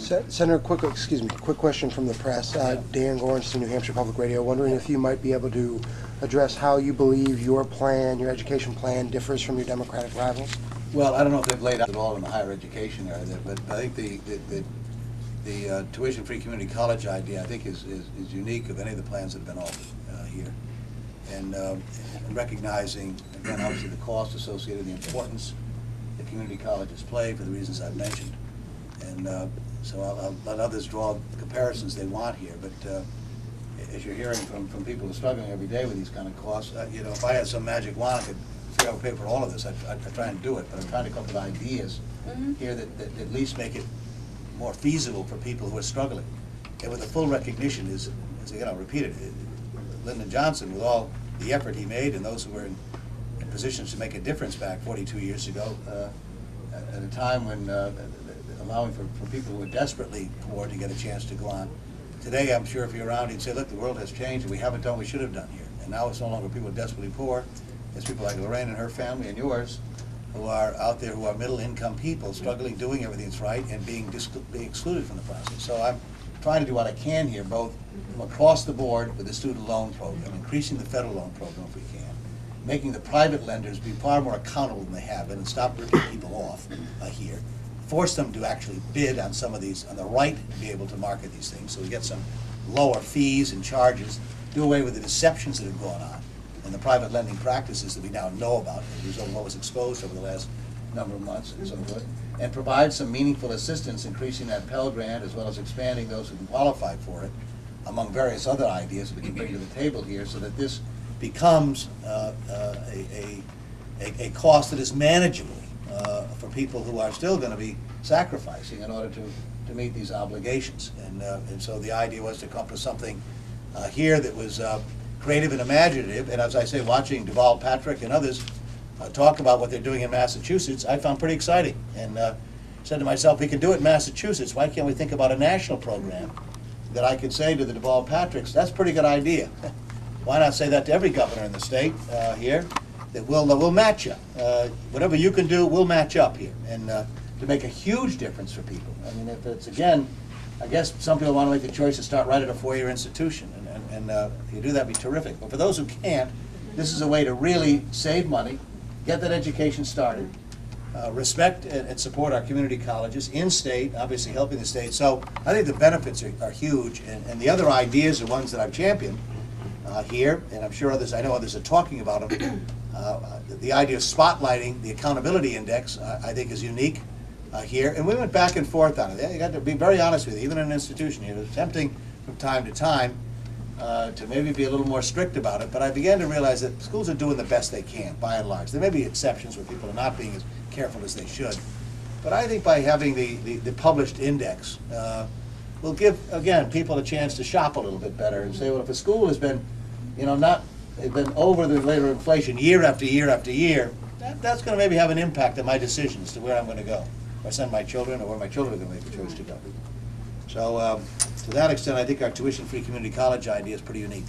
Senator, quick question from the press. Dan Gornstein, New Hampshire Public Radio, wondering if you might be able to address how you believe your plan, your education plan, differs from your Democratic rivals. Well, I don't know if they've laid out at all in the higher education area, but I think the tuition-free community college idea, I think, is unique of any of the plans that have been offered here. And recognizing, again, obviously the cost associated, the importance that community colleges play for the reasons I've mentioned. And so I'll let others draw the comparisons they want here. But as you're hearing from people who are struggling every day with these kind of costs, you know, if I had some magic wand, I could figure out a pay for all of this. I'd try and do it. But I'm trying to come up with ideas here that at least make it more feasible for people who are struggling. And with the full recognition is again, I'll repeat it, Lyndon Johnson, with all the effort he made and those who were in positions to make a difference back 42 years ago, at a time when allowing for people who were desperately poor to get a chance to go on. Today, I'm sure if you're around, you'd say, look, the world has changed and we haven't done what we should have done here. And now it's no longer people desperately poor. It's people like Lorraine and her family and yours who are out there who are middle-income people struggling, doing everything that's right and being excluded from the process. So I'm trying to do what I can here, both from across the board with the student loan program, increasing the federal loan program if we can, making the private lenders be far more accountable than they have been and stop ripping people off here. Force them to actually bid on some of these, on the right to be able to market these things, so we get some lower fees and charges, do away with the deceptions that have gone on and the private lending practices that we now know about as a result of what was exposed over the last number of months and so forth, and provide some meaningful assistance, increasing that Pell Grant as well as expanding those who can qualify for it, among various other ideas that we can bring to the table here, so that this becomes a cost that is manageable for people who are still going to be sacrificing in order to meet these obligations. And so the idea was to come up with something here that was creative and imaginative. And as I say, watching Deval Patrick and others talk about what they're doing in Massachusetts, I found pretty exciting. And said to myself, we can do it in Massachusetts. Why can't we think about a national program that I could say to the Deval Patricks, that's a pretty good idea. Why not say that to every governor in the state here? That we'll match you. Whatever you can do, we'll match up here, and to make a huge difference for people. I mean, if it's, again, I guess some people want to make the choice to start right at a four-year institution, and if you do that, it'd be terrific. But for those who can't, this is a way to really save money, get that education started, respect and support our community colleges in-state, obviously helping the state. So I think the benefits are huge, and the other ideas are ones that I've championed here, and I'm sure others, I know others are talking about them. The idea of spotlighting the accountability index, I think, is unique here, and we went back and forth on it. You got to be very honest with you, even in an institution here, it's tempting from time to time to maybe be a little more strict about it, but I began to realize that schools are doing the best they can, by and large. There may be exceptions where people are not being as careful as they should, but I think by having the published index, will give, again, people a chance to shop a little bit better and say, well, if a school has been, you know, been over the rate of inflation year after year after year, that's going to maybe have an impact on my decision as to where I'm going to go, or send my children, or where my children are going to make a choice to go. So to that extent, I think our tuition-free community college idea is pretty unique.